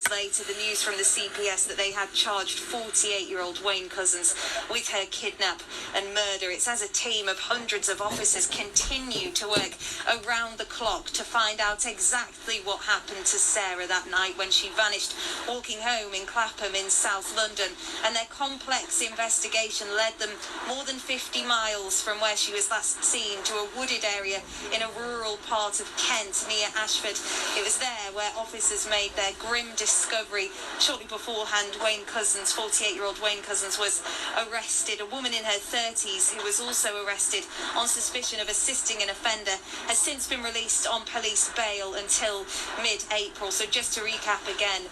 Later, the news from the CPS that they had charged 48-year-old Wayne Couzens with her kidnap and murder. It's as a team of hundreds of officers continue to work around the clock to find out exactly what happened to Sarah that night when she vanished walking home in Clapham in South London. And their complex investigation led them more than 50 miles from where she was last seen to a wooded area in a rural part of Kent near Ashford. It was there where officers made their grim discovery. Shortly beforehand, 48-year-old Wayne Couzens was arrested. A woman in her 30s who was also arrested on suspicion of assisting an offender has since been released on police bail until mid-April. So just to recap again,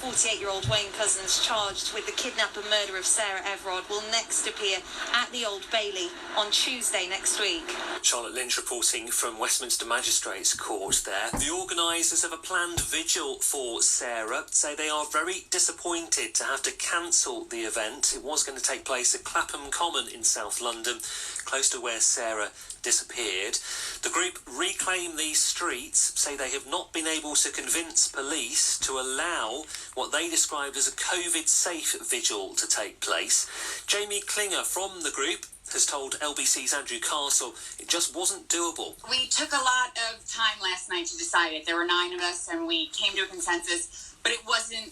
48-year-old Wayne Couzens, charged with the kidnap and murder of Sarah Everard, will next appear at the Old Bailey on Tuesday next week. Charlotte Lynch reporting from Westminster Magistrates Court there. The organisers of a planned vigil for Sarah say they are very disappointed to have to cancel the event. It was going to take place at Clapham Common in South London, close to where Sarah disappeared. The group Reclaim These Streets say they have not been able to convince police to allow what they described as a COVID-safe vigil to take place. Jamie Klinger from the group has told LBC's Andrew Castle it just wasn't doable. We took a lot of time last night to decide it. There were 9 of us and we came to a consensus, but it wasn't,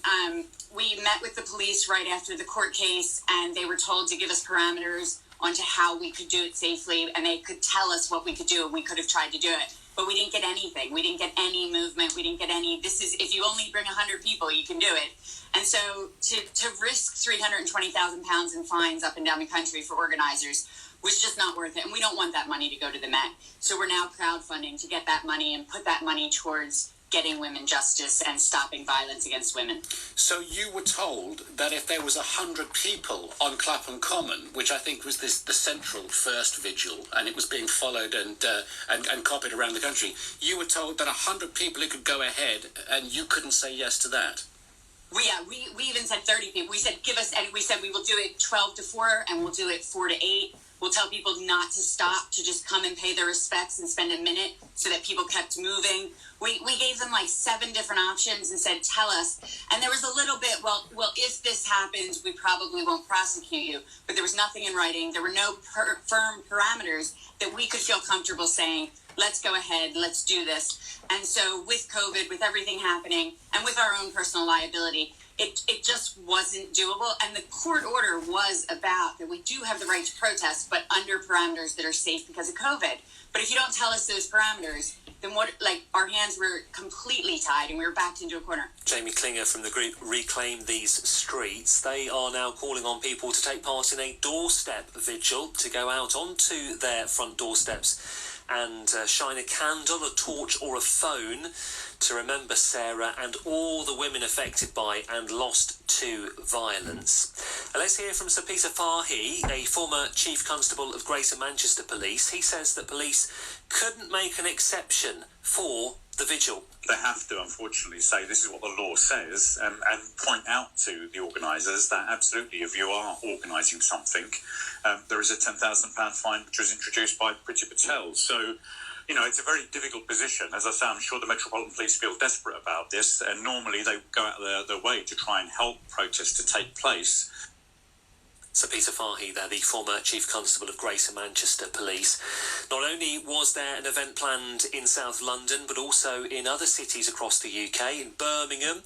we met with the police right after the court case and they were told to give us parameters onto how we could do it safely and they could tell us what we could do and we could have tried to do it. But we didn't get anything. We didn't get any movement. We didn't get any, if you only bring 100 people, you can do it. And so to risk £320,000 in fines up and down the country for organisers was just not worth it. And we don't want that money to go to the Met. So we're now crowdfunding to get that money and put that money towards getting women justice and stopping violence against women. So you were told that if there was 100 people on Clapham Common, which I think was the central first vigil, and it was being followed and copied around the country, you were told that 100 people could go ahead and you couldn't say yes to that. We even said 30 people. We said we said we will do it 12 to 4 and we'll do it 4 to 8. We'll tell people not to stop, to just come and pay their respects and spend a minute so that people kept moving. We gave them like 7 different options and said, tell us. And there was a little bit, well, if this happens, we probably won't prosecute you. But there was nothing in writing. There were no firm parameters that we could feel comfortable saying, let's go ahead, let's do this. And so with COVID, with everything happening, and with our own personal liability, it just wasn't doable. And the court order was about that we do have the right to protest, but under parameters that are safe because of COVID. But if you don't tell us those parameters, then our hands were completely tied and we were backed into a corner. Jamie Klinger from the group Reclaim These Streets. They are now calling on people to take part in a doorstep vigil, to go out onto their front doorsteps and shine a candle, a torch or a phone to remember Sarah and all the women affected by and lost to violence. Let's hear from Sir Peter Fahy, a former Chief Constable of Greater Manchester Police. He says that police couldn't make an exception for the vigil. They have to, unfortunately, say this is what the law says and point out to the organisers that absolutely, if you are organising something, there is a £10,000 fine which was introduced by Priti Patel. So, it's a very difficult position. As I say, I'm sure the Metropolitan Police feel desperate about this, and normally they go out of their way to try and help protests to take place. Sir Peter Fahy there, the former Chief Constable of Greater Manchester Police. Not only was there an event planned in South London, but also in other cities across the UK, in Birmingham,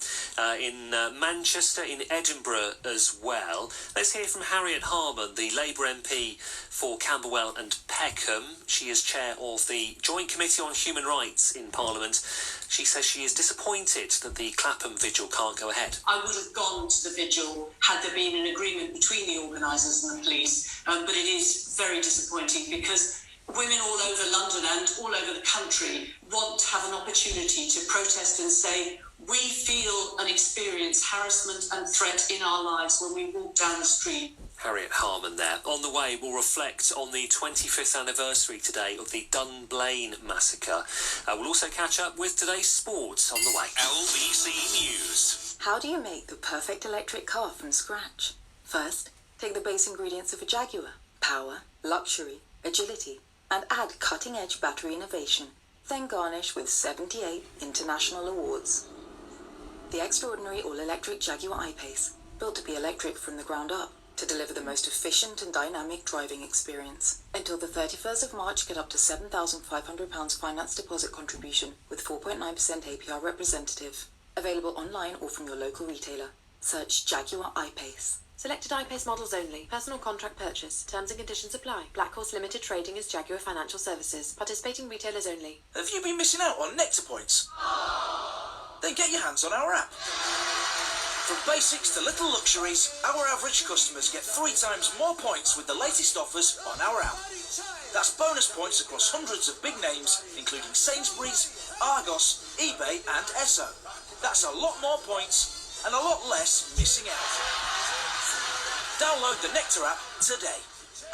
in Manchester, in Edinburgh as well. Let's hear from Harriet Harman, the Labour MP for Camberwell and Peckham. She is chair of the Joint Committee on Human Rights in Parliament. She says she is disappointed that the Clapham vigil can't go ahead. I would have gone to the vigil had there been an agreement between the organisers and the police, but it is very disappointing because women all over London and all over the country want to have an opportunity to protest and say, we feel and experience harassment and threat in our lives when we walk down the street. Harriet Harman there. On the way, we'll reflect on the 25th anniversary today of the Dunblane Massacre. We'll also catch up with today's sports on the way. LBC News. How do you make the perfect electric car from scratch? First, take the base ingredients of a Jaguar: power, luxury, agility, and add cutting-edge battery innovation. Then garnish with 78 international awards. The extraordinary all-electric Jaguar I-Pace, built to be electric from the ground up, to deliver the most efficient and dynamic driving experience. Until the 31st of March, get up to £7,500 finance deposit contribution with 4.9% APR representative. Available online or from your local retailer. Search Jaguar I-Pace. Selected I-Pace models only. Personal contract purchase. Terms and conditions apply. Black Horse Limited Trading is Jaguar Financial Services. Participating retailers only. Have you been missing out on Nectar points? Then get your hands on our app. From basics to little luxuries, our average customers get 3 times more points with the latest offers on our app. That's bonus points across hundreds of big names, including Sainsbury's, Argos, eBay and Esso. That's a lot more points and a lot less missing out. Download the Nectar app today.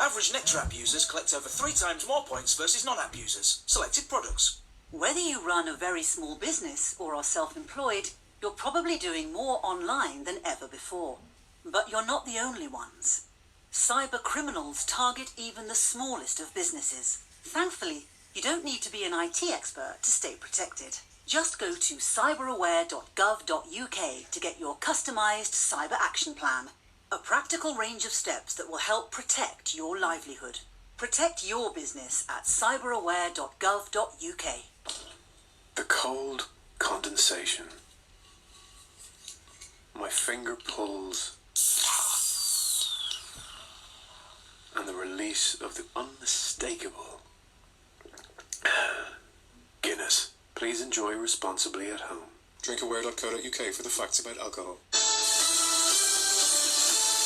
Average Nectar app users collect over 3 times more points versus non-app users. Selected products. Whether you run a very small business or are self-employed, you're probably doing more online than ever before. But you're not the only ones. Cyber criminals target even the smallest of businesses. Thankfully, you don't need to be an IT expert to stay protected. Just go to cyberaware.gov.uk to get your customised cyber action plan. A practical range of steps that will help protect your livelihood. Protect your business at cyberaware.gov.uk. The cold condensation. My finger pulls. And the release of the unmistakable Guinness. Please enjoy responsibly at home. Drinkaware.co.uk for the facts about alcohol.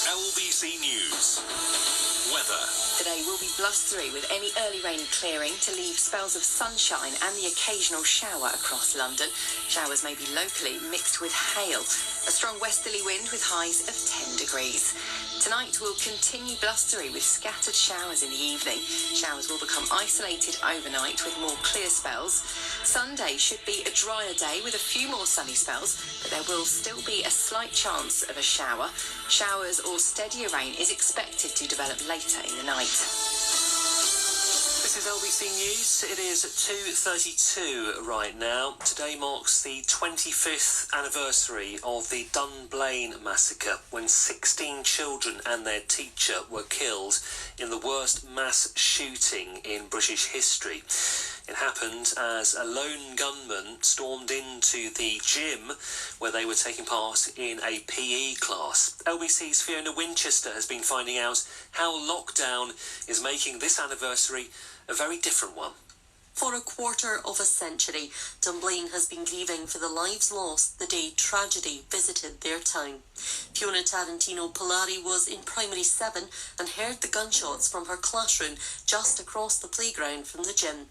LBC News. Weather. Today will be blustery with any early rain clearing to leave spells of sunshine and the occasional shower across London. Showers may be locally mixed with hail. A strong westerly wind with highs of 10 degrees. Tonight will continue blustery with scattered showers in the evening. Showers will become isolated overnight with more clear spells. Sunday should be a drier day with a few more sunny spells, but there will still be a slight chance of a shower. Showers or steadier rain is expected to develop later in the night. This is LBC News. It is 2:32 right now. Today marks the 25th anniversary of the Dunblane Massacre, when 16 children and their teacher were killed in the worst mass shooting in British history. It happened as a lone gunman stormed into the gym where they were taking part in a PE class. LBC's Fiona Winchester has been finding out how lockdown is making this anniversary a very different one. For a quarter of a century, Dunblane has been grieving for the lives lost the day tragedy visited their town. Fiona Tarantino Polari was in primary 7 and heard the gunshots from her classroom just across the playground from the gym.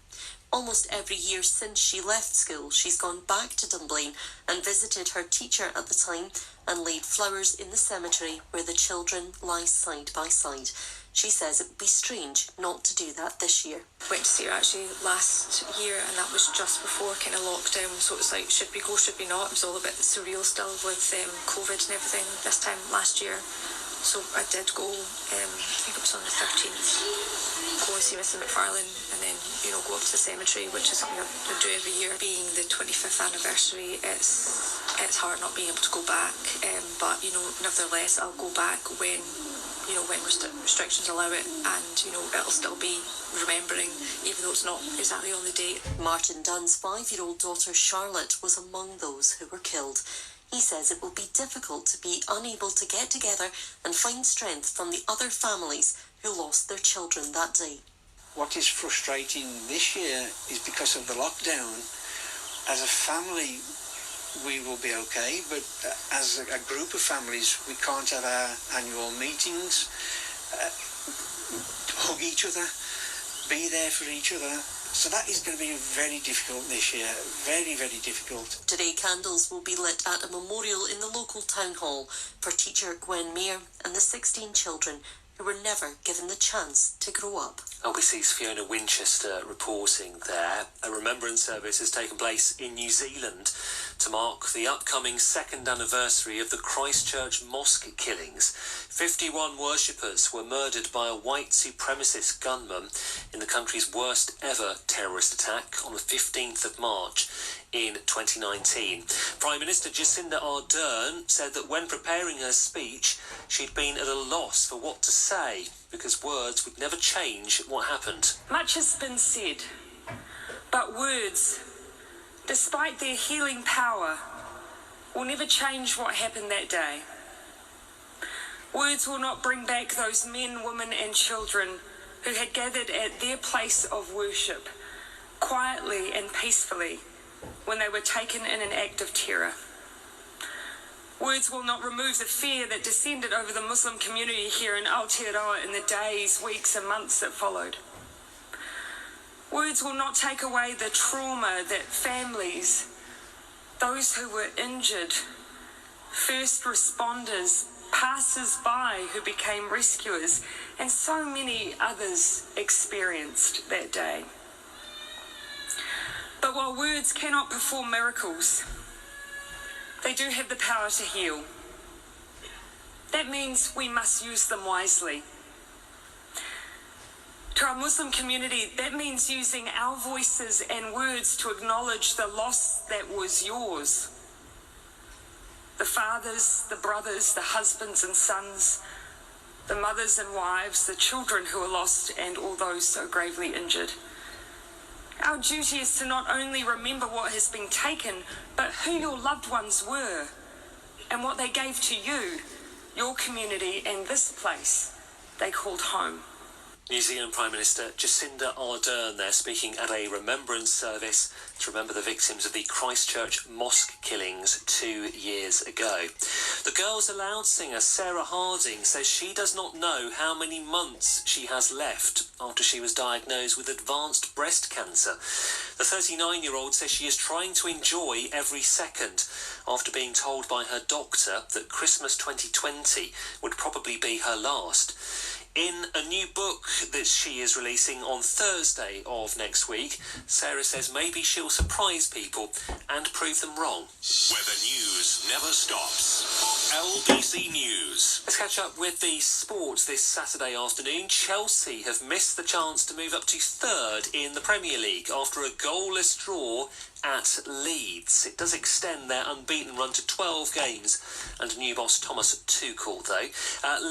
Almost every year since she left school, she's gone back to Dunblane and visited her teacher at the time and laid flowers in the cemetery where the children lie side by side. She says it would be strange not to do that this year. Went to see her actually last year, and that was just before kind of lockdown, so it was like, should we go, should we not? It was all a bit surreal still with COVID and everything this time last year. So I did go, I think it was on the 13th, go and see Mrs McFarlane and then, go up to the cemetery, which is something I would do every year. Being the 25th anniversary, it's hard not being able to go back, but, nevertheless, I'll go back when restrictions allow it, and, it'll still be remembering, even though it's not exactly on the date. Martin Dunn's 5-year-old daughter Charlotte was among those who were killed. He says it will be difficult to be unable to get together and find strength from the other families who lost their children that day. What is frustrating this year is because of the lockdown. As a family, we will be okay, but as a group of families, we can't have our annual meetings, hug each other, be there for each other. So that is going to be very difficult this year, very, very difficult. Today, candles will be lit at a memorial in the local town hall for teacher Gwen Meir and the 16 children who were never given the chance to grow up. LBC's Fiona Winchester reporting there. A remembrance service has taken place in New Zealand to mark the upcoming second anniversary of the Christchurch mosque killings. 51 worshippers were murdered by a white supremacist gunman in the country's worst ever terrorist attack on the 15th of March in 2019. Prime Minister Jacinda Ardern said that when preparing her speech, she'd been at a loss for what to say because words would never change what happened. Much has been said, but words, despite their healing power, will never change what happened that day. Words will not bring back those men, women and children who had gathered at their place of worship, quietly and peacefully, when they were taken in an act of terror. Words will not remove the fear that descended over the Muslim community here in Aotearoa in the days, weeks and months that followed. Words will not take away the trauma that families, those who were injured, first responders, passers-by who became rescuers, and so many others experienced that day. But while words cannot perform miracles, they do have the power to heal. That means we must use them wisely. To our Muslim community, that means using our voices and words to acknowledge the loss that was yours. The fathers, the brothers, the husbands and sons, the mothers and wives, the children who are lost, and all those so gravely injured. Our duty is to not only remember what has been taken, but who your loved ones were and what they gave to you, your community, and this place they called home. New Zealand Prime Minister Jacinda Ardern there speaking at a remembrance service to remember the victims of the Christchurch mosque killings 2 years ago. The Girls Aloud singer Sarah Harding says she does not know how many months she has left after she was diagnosed with advanced breast cancer. The 39-year-old says she is trying to enjoy every second after being told by her doctor that Christmas 2020 would probably be her last. In a new book that she is releasing on Thursday of next week, Sarah says maybe she'll surprise people and prove them wrong. Where the news never stops. LBC News. Let's catch up with the sports this Saturday afternoon. Chelsea have missed the chance to move up to third in the Premier League after a goalless draw at Leeds. It does extend their unbeaten run to 12 games under new boss Thomas Tuchel, though.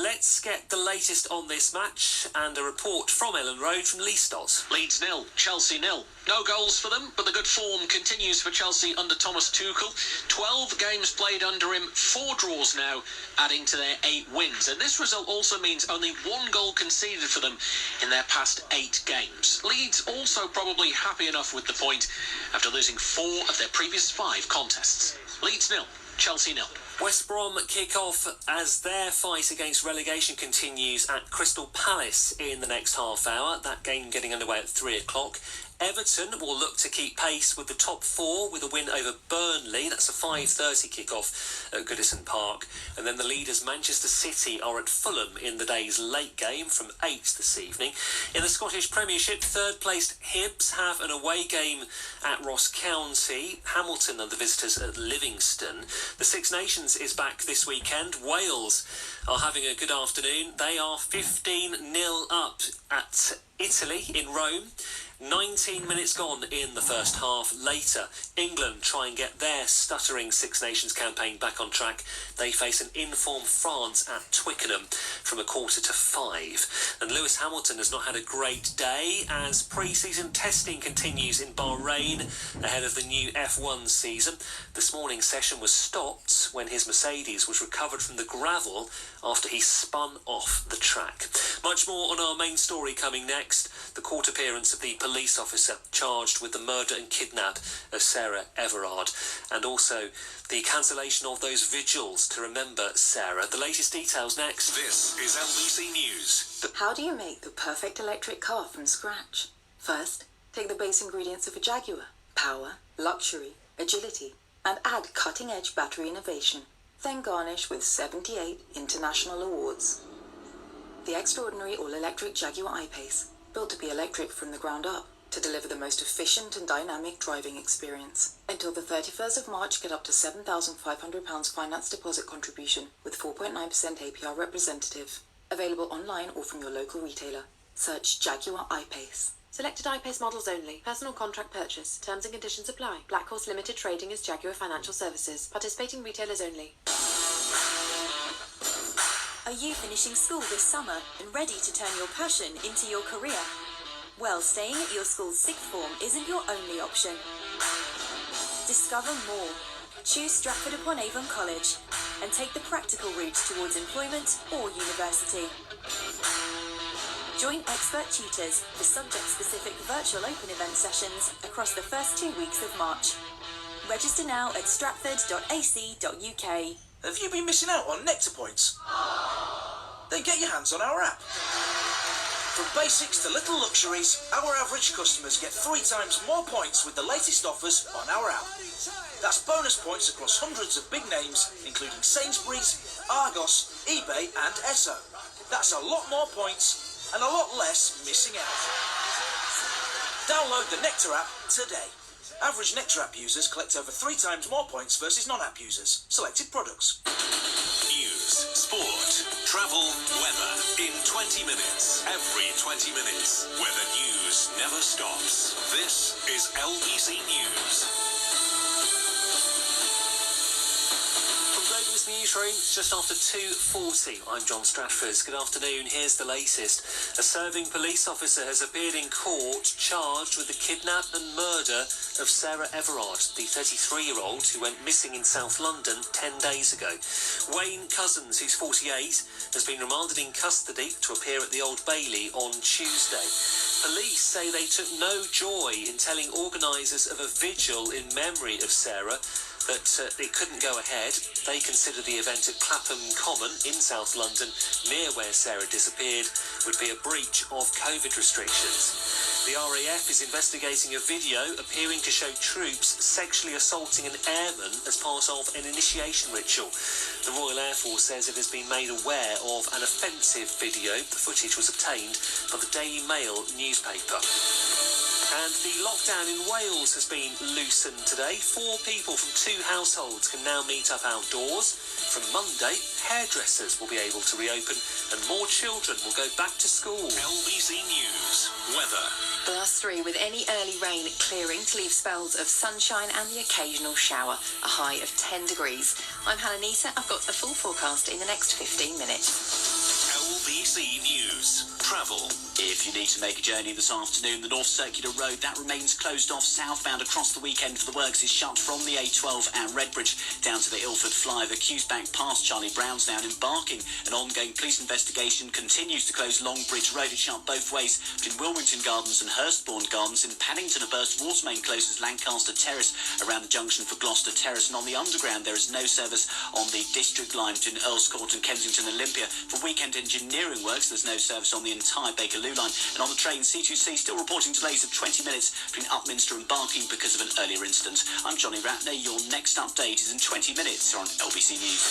Let's get the latest on this match and a report from Ellen Road from Lee Stott. Leeds 0, Chelsea 0. No goals for them, but the good form continues for Chelsea under Thomas Tuchel. 12 games played under him, 4 draws now, adding to their 8 wins. And this result also means only 1 goal conceded for them in their past 8 games. Leeds also probably happy enough with the point after losing 4 of their previous 5 contests. Leeds 0, Chelsea 0. West Brom kick off as their fight against relegation continues at Crystal Palace in the next half hour. That game getting underway at 3 o'clock. Everton will look to keep pace with the top 4 with a win over Burnley. That's a 5:30 kick-off at Goodison Park. And then the leaders Manchester City are at Fulham in the day's late game from 8 this evening. In the Scottish Premiership, third-placed Hibs have an away game at Ross County. Hamilton are the visitors at Livingston. The Six Nations is back this weekend. Wales are having a good afternoon. They are 15-0 up at Italy in Rome. 19 minutes gone in the first half. Later, England try and get their stuttering Six Nations campaign back on track. They face an in-form France at Twickenham from 4:45. And Lewis Hamilton has not had a great day as pre-season testing continues in Bahrain ahead of the new F1 season. This morning's session was stopped when his Mercedes was recovered from the gravel after he spun off the track. Much more on our main story coming next. The court appearance of the police officer charged with the murder and kidnap of Sarah Everard, and also the cancellation of those vigils to remember Sarah. The latest details next. This is LBC News. How do you make the perfect electric car from scratch? First, take the base ingredients of a Jaguar: power, luxury, agility, and add cutting-edge battery innovation. Then garnish with 78 international awards. The extraordinary all-electric Jaguar I-Pace, built to be electric from the ground up, to deliver the most efficient and dynamic driving experience. Until the 31st of March, get up to £7,500 finance deposit contribution with 4.9% APR representative. Available online or from your local retailer. Search Jaguar I-Pace. Selected I-Pace models only. Personal contract purchase. Terms and conditions apply. Black Horse Limited Trading is Jaguar Financial Services. Participating retailers only. Are you finishing school this summer and ready to turn your passion into your career? Well, staying at your school's sixth form isn't your only option. Discover more. Choose Stratford-upon-Avon College and take the practical route towards employment or university. Join expert tutors for subject-specific virtual open event sessions across the first 2 weeks of March. Register now at stratford.ac.uk. Have you been missing out on Nectar points? Then get your hands on our app. From basics to little luxuries, our average customers get 3 times more points with the latest offers on our app. That's bonus points across hundreds of big names, including Sainsbury's, Argos, eBay and Esso. That's a lot more points and a lot less missing out. Download the Nectar app today. Average Nectar app users collect over 3 times more points versus non-app users. Selected products. News, sport, travel, weather in 20 minutes. Every 20 minutes. Weather news never stops. This is LBC News. Newsroom, just after 2:40. I'm John Stratford. Good afternoon. Here's the latest. A serving police officer has appeared in court charged with the kidnap and murder of Sarah Everard, the 33-year-old who went missing in South London 10 days ago. Wayne Cousins, who's 48, has been remanded in custody to appear at the Old Bailey on Tuesday. Police say they took no joy in telling organisers of a vigil in memory of Sarah that it couldn't go ahead. They consider the event at Clapham Common in South London, near where Sarah disappeared, would be a breach of COVID restrictions. The RAF is investigating a video appearing to show troops sexually assaulting an airman as part of an initiation ritual. The Royal Air Force says it has been made aware of an offensive video. The footage was obtained by the Daily Mail newspaper. And the lockdown in Wales has been loosened today. 4 people from 2 households can now meet up outdoors. From Monday, hairdressers will be able to reopen and more children will go back to school. LBC News, weather. +3 with any early rain clearing to leave spells of sunshine and the occasional shower. A high of 10 degrees. I'm Hannah Nita. I've got a full forecast in the next 15 minutes. LBC News, travel. If you need to make a journey this afternoon, the North Circular Road, that remains closed off southbound across the weekend for the works is shut from the A12 at Redbridge down to the Ilford Flyover, Quaysbank past Charlie Brownstown. In Barking, an ongoing police investigation continues to close Longbridge Road. It's shut both ways between Wilmington Gardens and Hurstbourne Gardens. In Paddington, a burst water main closes Lancaster Terrace around the junction for Gloucester Terrace. And on the Underground, there is no service on the District line between Earls Court and Kensington Olympia. For weekend engineering works, there's no service on the entire Bakerloo line. And on the train, C2C still reporting delays of 20 minutes between Upminster and Barking because of an earlier incident. I'm Johnny Ratner. Your next update is in 20 minutes on LBC News.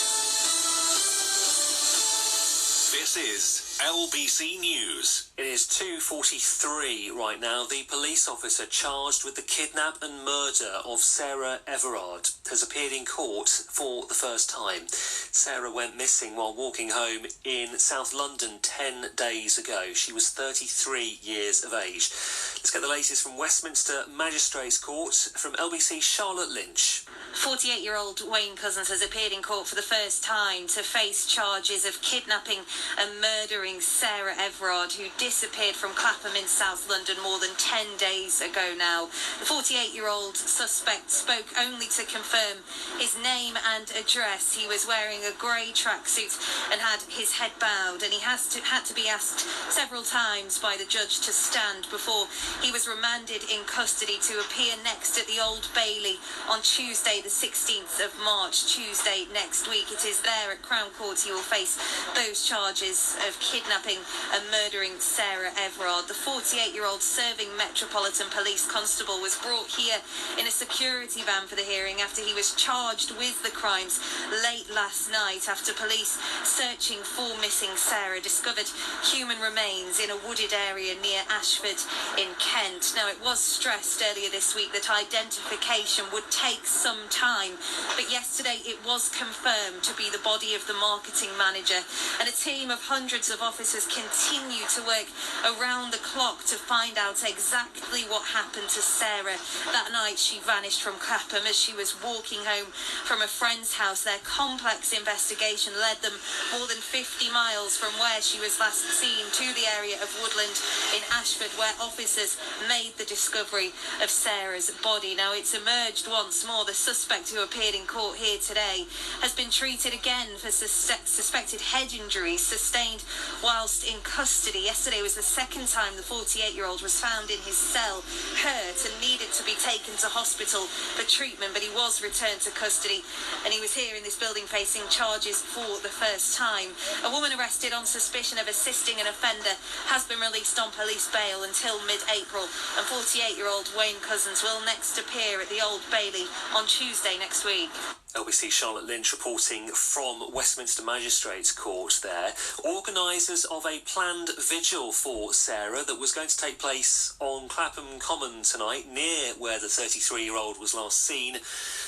This is LBC News. It is 2:43 right now. The police officer charged with the kidnap and murder of Sarah Everard has appeared in court for the first time. Sarah went missing while walking home in South London 10 days ago. She was 33 years of age. Let's get the latest from Westminster Magistrates Court from LBC Charlotte Lynch. 48-year-old Wayne Cousins has appeared in court for the first time to face charges of kidnapping and murdering Sarah Everard, who disappeared from Clapham in South London more than 10 days ago now. The 48-year-old suspect spoke only to confirm his name and address. He was wearing a grey tracksuit and had his head bowed, and he had to be asked several times by the judge to stand before he was remanded in custody to appear next at the Old Bailey on Tuesday the 16th of March, Tuesday next week. It is there at Crown Court he will face those charges of kidnapping and murdering Sarah Everard. The 48-year-old serving Metropolitan Police constable was brought here in a security van for the hearing after he was charged with the crimes late last night after police searching for missing Sarah discovered human remains in a wooded area near Ashford in Kent. Now, it was stressed earlier this week that identification would take some time, but yesterday it was confirmed to be the body of the marketing manager, and a team of hundreds of officers continue to work around the clock to find out exactly what happened to Sarah that night she vanished from Clapham as she was walking home from a friend's house. Their complex investigation led them more than 50 miles from where she was last seen to the area of Woodland in Ashford, where officers made the discovery of Sarah's body. Now, it's emerged once more. The suspect who appeared in court here today has been treated again for suspected head injuries sustained whilst in custody. Yesterday was the second time the 48-year-old was found in his cell, hurt and needed to be taken to hospital for treatment, but he was returned to custody and he was here in this building facing charges for the first time. A woman arrested on suspicion of assisting an offender has been released on police bail until mid-April, and 48-year-old Wayne Cousins will next appear at the Old Bailey on Tuesday next week. LBC Charlotte Lynch reporting from Westminster Magistrates Court there. Organisers of a planned vigil for Sarah that was going to take place on Clapham Common tonight, near where the 33-year-old was last seen,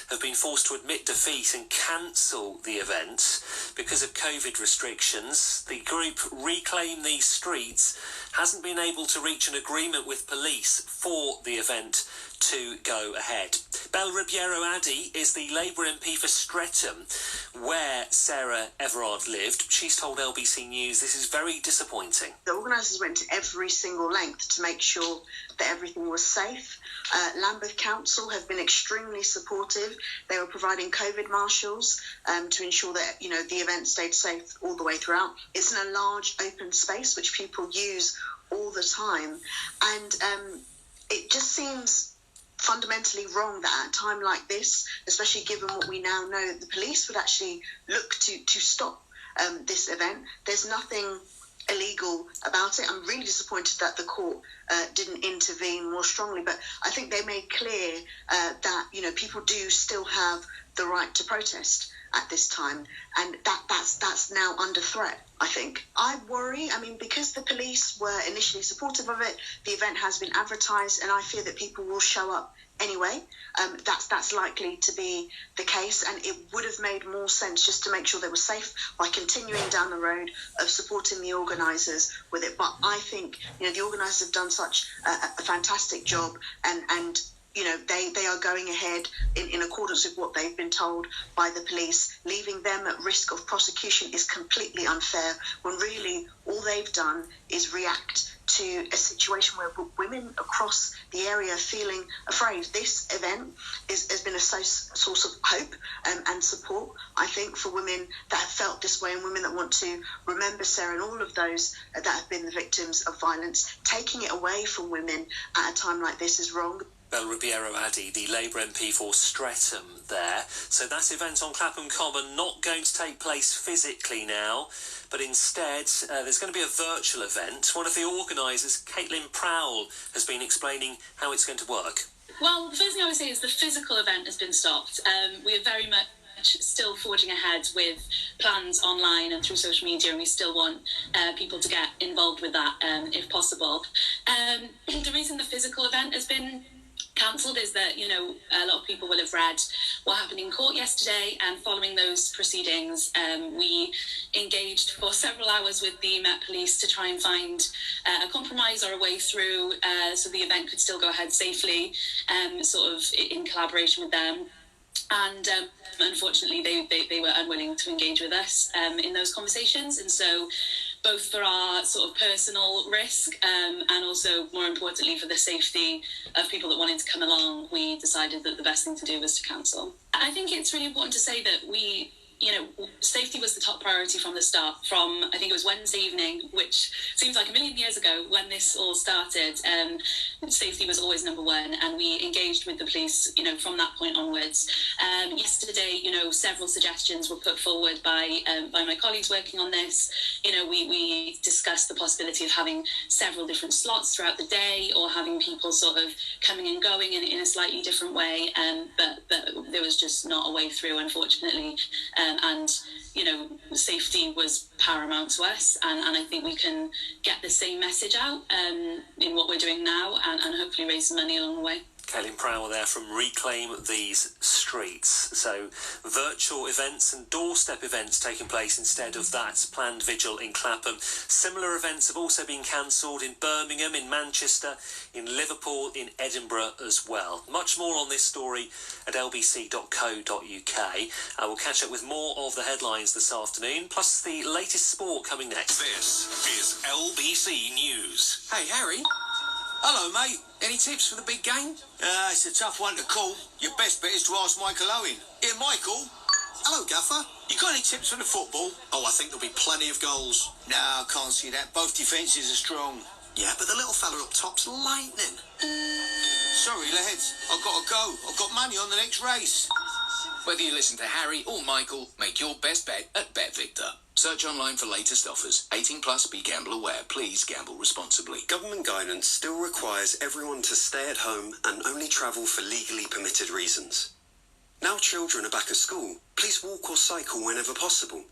have been forced to admit defeat and cancel the event because of COVID restrictions. The group Reclaim These Streets hasn't been able to reach an agreement with police for the event to go ahead. Belle Ribeiro Addy is the Labour MP for Streatham, where Sarah Everard lived. She's told LBC News this is very disappointing. The organisers went to every single length to make sure that everything was safe. Lambeth Council have been extremely supportive. They were providing COVID marshals to ensure that, you know, the event stayed safe all the way throughout. It's in a large open space which people use all the time, and it just seems fundamentally wrong that at a time like this, especially given what we now know, that the police would actually look to stop this event. There's nothing illegal about it. I'm really disappointed that the court didn't intervene more strongly, but I think they made clear that, you know, people do still have the right to protest at this time, and that's now under threat, I think. I worry, because the police were initially supportive of it, the event has been advertised, and I fear that people will show up anyway. That's likely to be the case, and it would have made more sense just to make sure they were safe by continuing down the road of supporting the organisers with it. But I think, you know, the organisers have done such a fantastic job, and you know, they are going ahead in accordance with what they've been told by the police. Leaving them at risk of prosecution is completely unfair, when really all they've done is react to a situation where women across the area are feeling afraid. This event has been a source of hope and support, I think, for women that have felt this way, and women that want to remember Sarah and all of those that have been the victims of violence. Taking it away from women at a time like this is wrong. Belle Ribeiro Addy, the Labour MP for Streatham there. So that event on Clapham Common not going to take place physically now, but instead there's going to be a virtual event. One of the organisers, Caitlin Prowell, has been explaining how it's going to work. Well, the first thing I would say is the physical event has been stopped. We are very much still forging ahead with plans online and through social media, and we still want people to get involved with that if possible. The reason the physical event has been cancelled is that, you know, a lot of people will have read what happened in court yesterday, and following those proceedings we engaged for several hours with the Met Police to try and find a compromise or a way through so the event could still go ahead safely, sort of in collaboration with them. And unfortunately they were unwilling to engage with us in those conversations, and so both for our sort of personal risk and also, more importantly, for the safety of people that wanted to come along, we decided that the best thing to do was to cancel. I think it's really important to say that we safety was the top priority from the start. From, I think it was Wednesday evening, which seems like a million years ago when this all started. Safety was always number one, and we engaged with the police, from that point onwards. Yesterday, several suggestions were put forward by my colleagues working on this. We discussed the possibility of having several different slots throughout the day, or having people sort of coming and going in a slightly different way. But there was just not a way through, unfortunately. And safety was paramount to us, and I think we can get the same message out in what we're doing now, and hopefully raise some money along the way. Caitlin Prowell there from Reclaim These Streets. So virtual events and doorstep events taking place instead of that planned vigil in Clapham. Similar events have also been cancelled in Birmingham, in Manchester, in Liverpool, in Edinburgh as well. Much more on this story at lbc.co.uk. We'll catch up with more of the headlines this afternoon, plus the latest sport coming next. This is LBC News. Hey, Harry. Hello, mate. Any tips for the big game? It's a tough one to call. Your best bet is to ask Michael Owen. Here, Michael. Hello, Gaffer. You got any tips for the football? Oh, I think there'll be plenty of goals. No, I can't see that. Both defences are strong. Yeah, but the little fella up top's lightning. Sorry, lads. I've got to go. I've got money on the next race. Whether you listen to Harry or Michael, make your best bet at BetVictor. Search online for latest offers. 18 plus, be gamble aware. Please gamble responsibly. Government guidance still requires everyone to stay at home and only travel for legally permitted reasons. Now children are back at school, please walk or cycle whenever possible.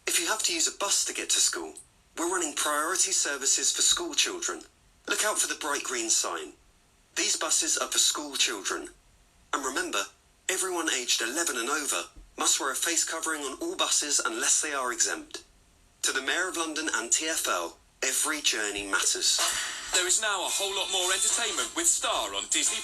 If you have to use a bus to get to school, we're running priority services for school children. Look out for the bright green sign. These buses are for school children. And remember, everyone aged 11 and over must wear a face covering on all buses unless they are exempt. To the Mayor of London and TfL, every journey matters. There is now a whole lot more entertainment with Star on Disney+,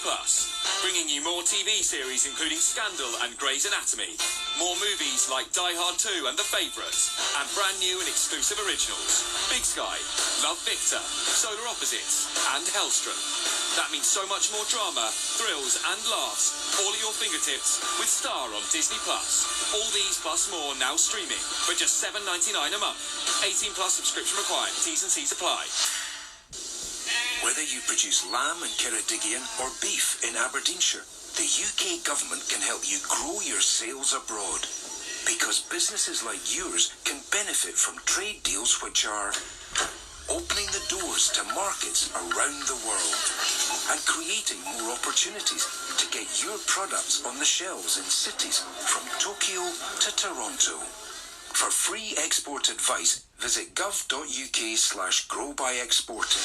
bringing you more TV series including Scandal and Grey's Anatomy, more movies like Die Hard 2 and The Favourite, and brand new and exclusive originals, Big Sky, Love Victor, Solar Opposites, and Hellstrom. That means so much more drama, thrills and laughs, all at your fingertips with Star on Disney+. All these plus more now streaming for just $7.99 a month. 18 plus subscription required. T's and C's apply. Whether you produce lamb in Ceredigion or beef in Aberdeenshire, the UK government can help you grow your sales abroad. Because businesses like yours can benefit from trade deals which are opening the doors to markets around the world and creating more opportunities to get your products on the shelves in cities from Tokyo to Toronto. For free export advice, visit gov.uk/growbyexporting.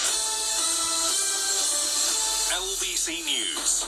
LBC News.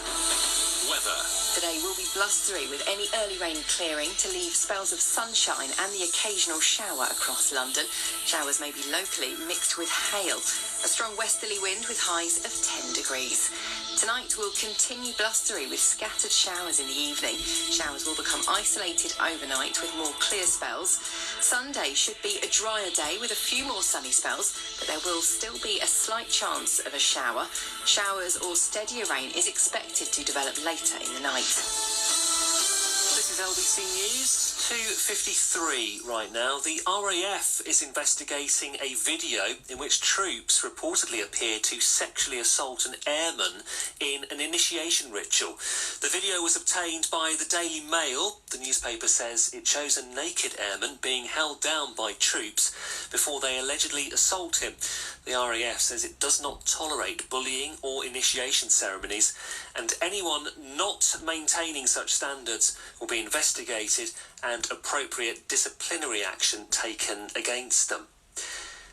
Weather. Today will be blustery with any early rain clearing to leave spells of sunshine and the occasional shower across London. Showers may be locally mixed with hail. A strong westerly wind with highs of 10 degrees. Tonight will continue blustery with scattered showers in the evening. Showers will become isolated overnight with more clear spells. Sunday should be a drier day with a few more sunny spells, but there will still be a slight chance of a shower. Showers or steadier rain is expected to develop later in the night. This is LBC News, 2:53 right now. The RAF is investigating a video in which troops reportedly appear to sexually assault an airman in an initiation ritual. The video was obtained by the Daily Mail. The newspaper says it shows a naked airman being held down by troops before they allegedly assault him. The RAF says it does not tolerate bullying or initiation ceremonies, and anyone not maintaining such standards will be investigated and appropriate disciplinary action taken against them.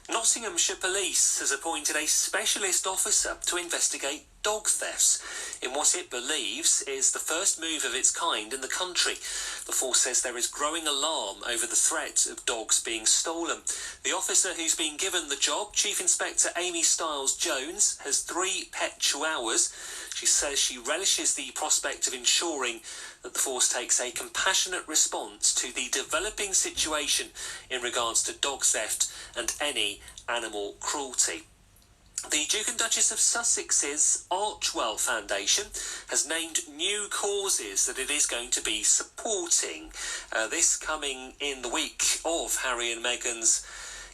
Nottinghamshire Police has appointed a specialist officer to investigate dog thefts in what it believes is the first move of its kind in the country. The force says there is growing alarm over the threat of dogs being stolen. The officer who's been given the job, Chief Inspector Amy Stiles-Jones, has 3 pet chihuahuas. She says she relishes the prospect of ensuring that the force takes a compassionate response to the developing situation in regards to dog theft and any animal cruelty. The Duke and Duchess of Sussex's Archwell Foundation has named new causes that it is going to be supporting. This coming in the week of Harry and Meghan's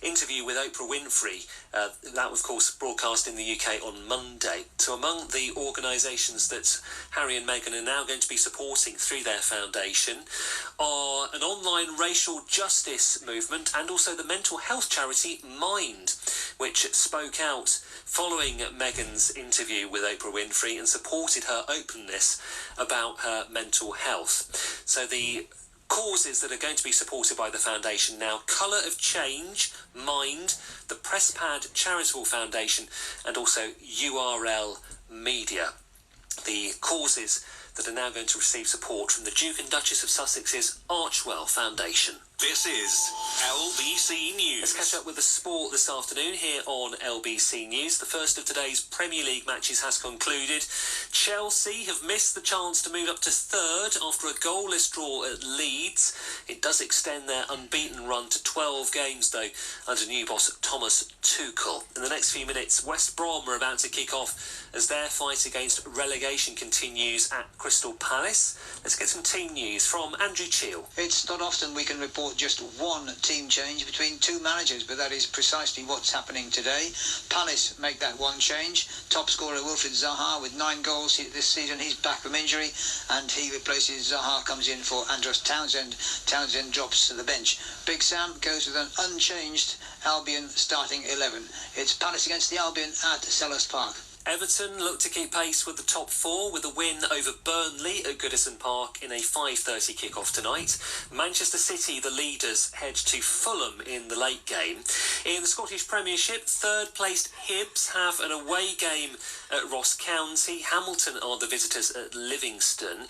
interview with Oprah Winfrey. That was, of course, broadcast in the UK on Monday. So among the organisations that Harry and Meghan are now going to be supporting through their foundation are an online racial justice movement and also the mental health charity Mind, which spoke out following Meghan's interview with Oprah Winfrey and supported her openness about her mental health. So the causes that are going to be supported by the foundation now: Colour of Change, Mind, the Presspad Charitable Foundation, and also URL Media. The causes that are now going to receive support from the Duke and Duchess of Sussex's Archwell Foundation. This is LBC News. Let's catch up with the sport this afternoon here on LBC News. The first of today's Premier League matches has concluded. Chelsea have missed the chance to move up to third after a goalless draw at Leeds. It does extend their unbeaten run to 12 games, though, under new boss Thomas Tuchel. In the next few minutes, West Brom are about to kick off as their fight against relegation continues at Crystal Palace. Let's get some team news from Andrew Cheel. It's not often we can report just one team change between two managers, but that is precisely what's happening today. Palace make that one change. Top scorer Wilfried Zaha with 9 goals this season. He's back from injury and he replaces Zaha, comes in for Andros Townsend. Townsend drops to the bench. Big Sam goes with an unchanged Albion starting 11. It's Palace against the Albion at Selhurst Park. Everton look to keep pace with the top four with a win over Burnley at Goodison Park in a 5:30 kick-off tonight. Manchester City, the leaders, head to Fulham in the late game. In the Scottish Premiership, third-placed Hibs have an away game at Ross County. Hamilton are the visitors at Livingston.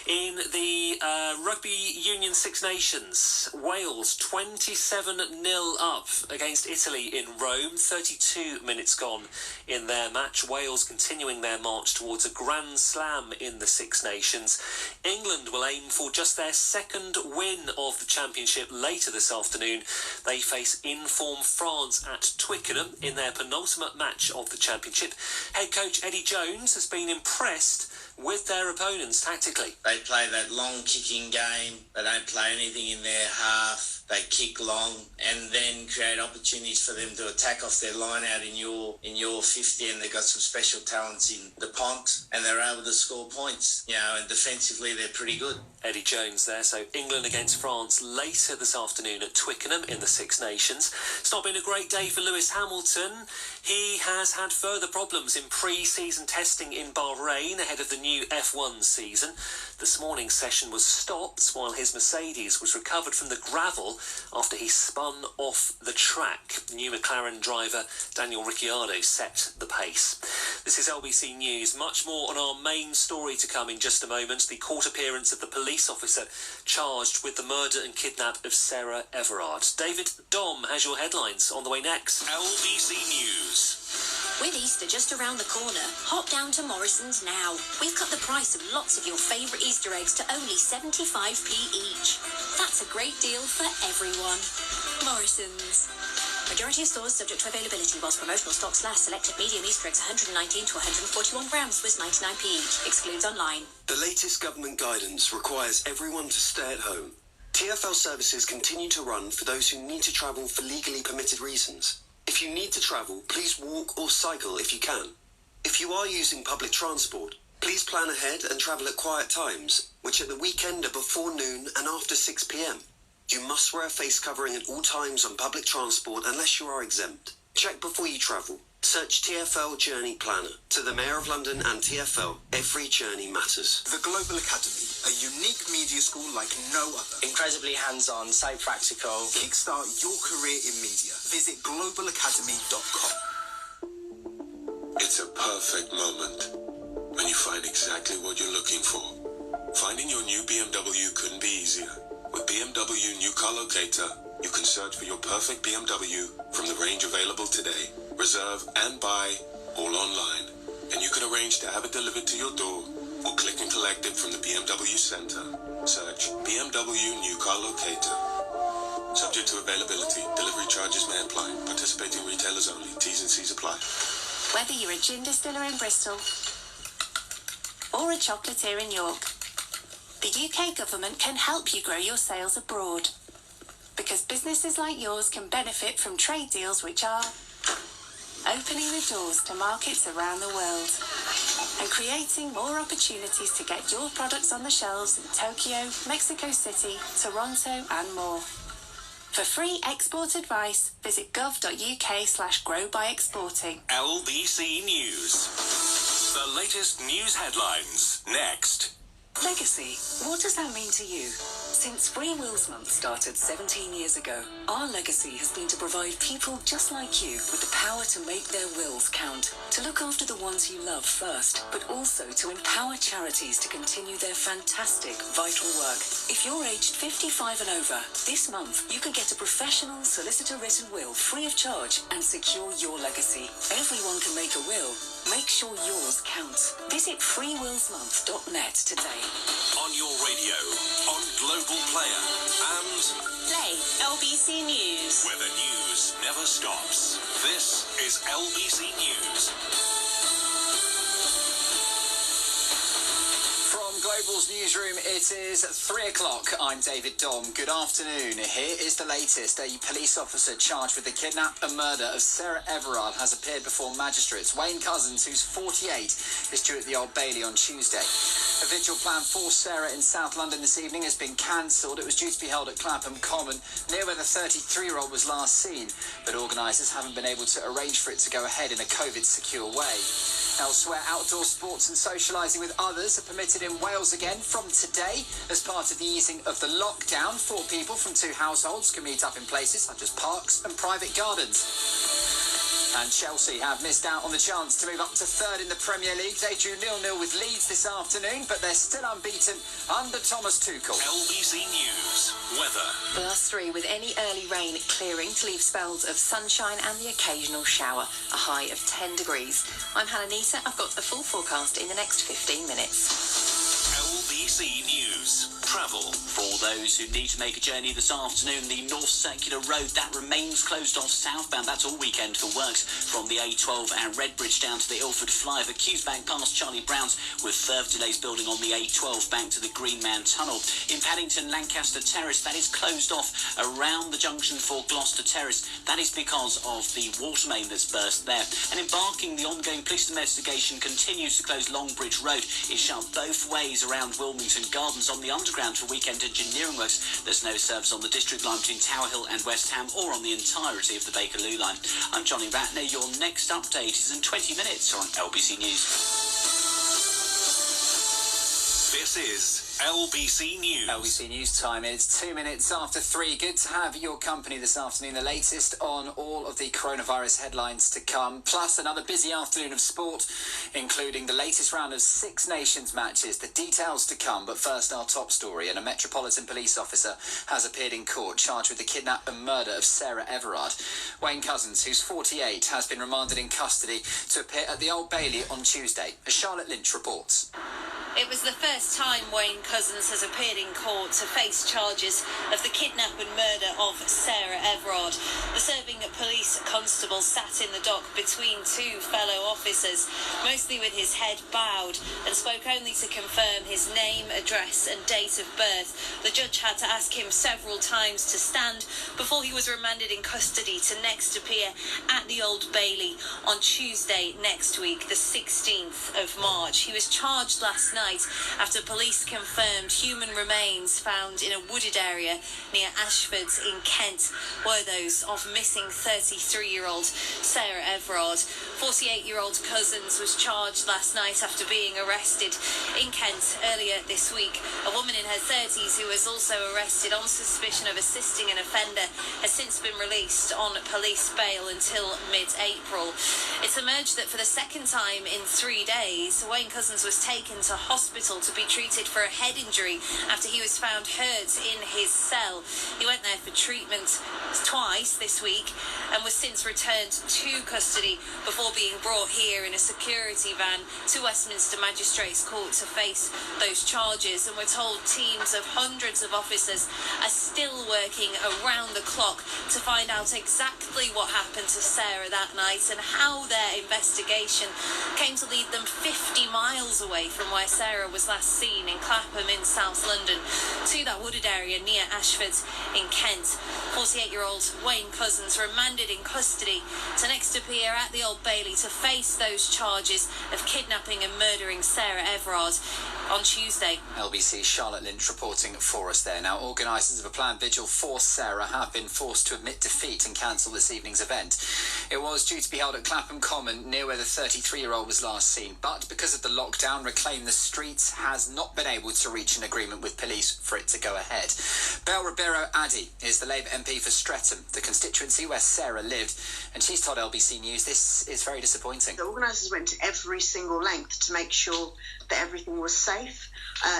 In the Rugby Union Six Nations, Wales 27-0 up against Italy in Rome. 32 minutes gone in their match. Wales continuing their march towards a Grand Slam in the Six Nations. England will aim for just their second win of the championship later this afternoon. They face in-form France at Twickenham in their penultimate match of the championship. Head coach Eddie Jones has been impressed with their opponents tactically. They play that long kicking game. They don't play anything in their half. They kick long and then create opportunities for them to attack off their line out in your 50, and they've got some special talents in the pont and they're able to score points. You know, and defensively they're pretty good. Eddie Jones there. So England against France later this afternoon at Twickenham in the Six Nations. It's not been a great day for Lewis Hamilton. He has had further problems in pre-season testing in Bahrain ahead of the new F1 season. This morning's session was stopped while his Mercedes was recovered from the gravel after he spun off the track. New McLaren driver Daniel Ricciardo set the pace. This is LBC News. Much more on our main story to come in just a moment. The court appearance of the police officer charged with the murder and kidnap of Sarah Everard. David Dom has your headlines on the way next. LBC News. With Easter just around the corner, hop down to Morrison's now. We've cut the price of lots of your favourite Easter eggs to only 75p each. That's a great deal for everyone. Morrison's. Majority of stores subject to availability whilst promotional stocks last. Selected medium Easter eggs 119 to 141 grams was 99p each. Excludes online. The latest government guidance requires everyone to stay at home. TfL services continue to run for those who need to travel for legally permitted reasons. If you need to travel, please walk or cycle if you can. If you are using public transport, please plan ahead and travel at quiet times, which at the weekend are before noon and after 6 p.m. You must wear a face covering at all times on public transport unless you are exempt. Check before you travel. Search TfL Journey Planner. To the Mayor of London and TfL, every journey matters. The Global Academy, a unique media school like no other. Incredibly hands-on, so practical. Kickstart your career in media. Visit globalacademy.com. It's a perfect moment when you find exactly what you're looking for. Finding your new BMW couldn't be easier. With BMW New Car Locator, you can search for your perfect BMW from the range available today. Reserve and buy all online. And you can arrange to have it delivered to your door or click and collect it from the BMW Center. Search BMW New Car Locator. Subject to availability. Delivery charges may apply. Participating retailers only. T's and C's apply. Whether you're a gin distiller in Bristol or a chocolatier in York, the UK government can help you grow your sales abroad. Because businesses like yours can benefit from trade deals which are opening the doors to markets around the world and creating more opportunities to get your products on the shelves in Tokyo, Mexico City, Toronto and more. For free export advice, visit gov.uk/growbyexporting. LBC News. The latest news headlines next. Legacy. What does that mean to you? Since Free Wills Month started 17 years ago, our legacy has been to provide people just like you with the power to make their wills count, to look after the ones you love first, but also to empower charities to continue their fantastic, vital work. If you're aged 55 and over, this month you can get a professional solicitor-written will free of charge and secure your legacy. Everyone can make a will. Make sure yours counts. Visit freewillsmonth.net today. On your radio, on Global Player, and Play LBC News. where the news never stops. This is LBC News. From Global's newsroom, it is 3 o'clock. I'm David Dom. Good afternoon. Here is the latest. A police officer charged with the kidnap and murder of Sarah Everard has appeared before magistrates. Wayne Cousins, who's 48, is due at the Old Bailey on Tuesday. A vigil planned for Sarah in South London this evening has been cancelled. It was due to be held at Clapham Common, near where the 33-year-old was last seen, but organisers haven't been able to arrange for it to go ahead in a COVID-secure way. Elsewhere, outdoor sports and socialising with others are permitted in Wales again from today. As part of the easing of the lockdown, 4 people from 2 households can meet up in places such as parks and private gardens. And Chelsea have missed out on the chance to move up to 3rd in the Premier League. They drew 0-0 with Leeds this afternoon, but they're still unbeaten under Thomas Tuchel. LBC News. Weather. +3 with any early rain clearing to leave spells of sunshine and the occasional shower. A high of 10 degrees. I'm Hannah Nita. I've got the full forecast in the next 15 minutes. LBC News. Travel. For those who need to make a journey this afternoon, the North Circular Road, that remains closed off southbound. That's all weekend for works from the A12 and Redbridge down to the Ilford flyover, Quaysbank past Charlie Brown's, with further delays building on the A12 back to the Greenman Tunnel. In Paddington, Lancaster Terrace, that is closed off around the junction for Gloucester Terrace. That is because of the water main that's burst there. And in Barking, the ongoing police investigation continues to close Longbridge Road. It's shut both ways around Wilmington Gardens on the underground for weekend engineering works. There's no service on the district line between Tower Hill and West Ham or on the entirety of the Bakerloo line. I'm Johnny Ratner. Your next update is in 20 minutes on LBC News. This is LBC News. LBC News time. It's 2 minutes after 3. Good to have your company this afternoon. The latest on all of the coronavirus headlines to come, plus another busy afternoon of sport, including the latest round of 6 Nations matches. The details to come, but first our top story. And a Metropolitan Police officer has appeared in court charged with the kidnap and murder of Sarah Everard. Wayne Cousins, who's 48, has been remanded in custody to appear at the Old Bailey on Tuesday, as Charlotte Lynch reports. It was the first time Wayne Cousins has appeared in court to face charges of the kidnap and murder of Sarah Everard. The serving police constable sat in the dock between 2 fellow officers, mostly with his head bowed, and spoke only to confirm his name, address and date of birth. The judge had to ask him several times to stand before he was remanded in custody to next appear at the Old Bailey on Tuesday next week, the 16th of March. He was charged last night after police confirmed human remains found in a wooded area near Ashford in Kent were those of missing 33-year-old Sarah Everard. 48-year-old Cousins was charged last night after being arrested in Kent earlier this week. A woman in her 30s who was also arrested on suspicion of assisting an offender has since been released on police bail until mid-April. It's emerged that for the second time in 3 days, Wayne Cousins was taken to hospital hospital to be treated for a head injury after he was found hurt in his cell. He went there for treatment twice this week and was since returned to custody before being brought here in a security van to Westminster Magistrates Court to face those charges. And we're told teams of hundreds of officers are still working around the clock to find out exactly what happened to Sarah that night and how their investigation came to lead them 50 miles away from where Sarah was last seen in Clapham in South London to that wooded area near Ashford in Kent. 48-year-old Wayne Couzens remanded in custody to next appear at the Old Bailey to face those charges of kidnapping and murdering Sarah Everard on Tuesday. LBC's Charlotte Lynch reporting for us there. Now, organisers of a planned vigil for Sarah have been forced to admit defeat and cancel this evening's event. It was due to be held at Clapham Common, near where the 33-year-old was last seen, but because of the lockdown, Reclaim the Streets has not been able to reach an agreement with police for it to go ahead. Belle Ribeiro Addy is the Labour MP for Streatham, the constituency where Sarah lived, and she's told LBC News this is very disappointing. The organisers went to every single length to make sure that everything was safe.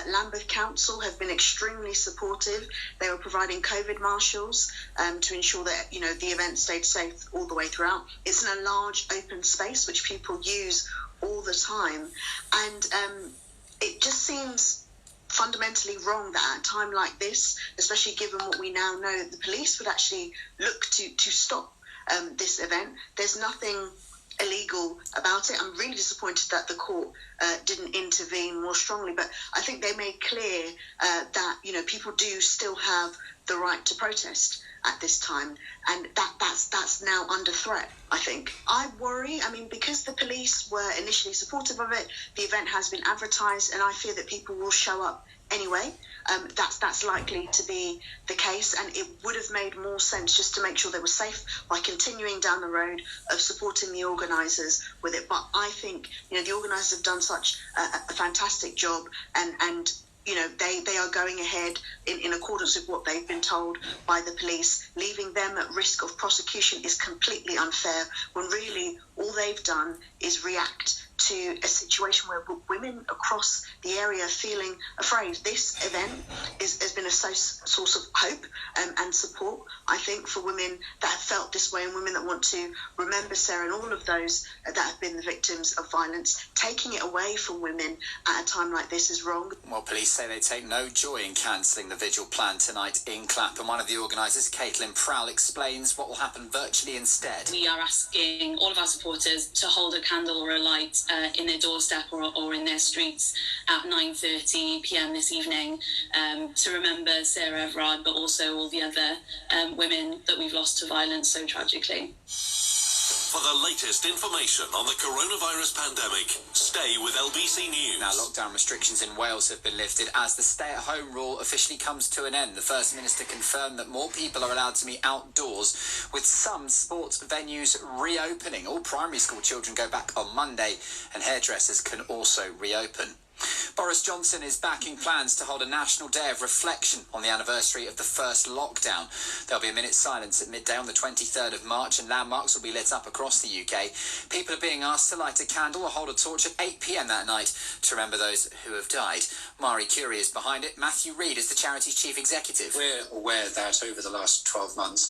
Lambeth Council have been extremely supportive. They were providing COVID marshals to ensure that the event stayed safe all the way throughout. It's in a large open space which people use all the time, and it just seems fundamentally wrong that at a time like this, especially given what we now know, that the police would actually look to stop this event. There's nothing illegal about it. I'm really disappointed that the court didn't intervene more strongly, but I think they made clear that people do still have the right to protest at this time, and that's now under threat. I think I worry. Because the police were initially supportive of it, the event has been advertised, and I fear that people will show up anyway. That's likely to be the case, and it would have made more sense just to make sure they were safe by continuing down the road of supporting the organisers with it. But I think the organisers have done such a fantastic job, and they are going ahead in accordance with what they've been told by the police. Leaving them at risk of prosecution is completely unfair, when really all they've done is react to a situation where women across the area are feeling afraid. This event has been a source of hope and support, I think, for women that have felt this way, and women that want to remember Sarah and all of those that have been the victims of violence. Taking it away from women at a time like this is wrong. Well, police say they take no joy in cancelling the vigil planned tonight in Clapham. One of the organisers, Caitlin Prowl, explains what will happen virtually instead. We are asking all of our supporters to hold a candle or a light in their doorstep or in their streets at 9:30 p.m. this evening to remember Sarah Everard, but also all the other women that we've lost to violence so tragically. For the latest information on the coronavirus pandemic, stay with LBC News. Now, lockdown restrictions in Wales have been lifted as the stay-at-home rule officially comes to an end. The First Minister confirmed that more people are allowed to meet outdoors, with some sports venues reopening. All primary school children go back on Monday, and hairdressers can also reopen. Boris Johnson is backing plans to hold a national day of reflection on the anniversary of the first lockdown. There'll be a minute's silence at midday on the 23rd of March, and landmarks will be lit up across the UK. People are being asked to light a candle or hold a torch at 8 p.m. that night to remember those who have died. Marie Curie is behind it. Matthew Reid is the charity's chief executive. We're aware that over the last 12 months,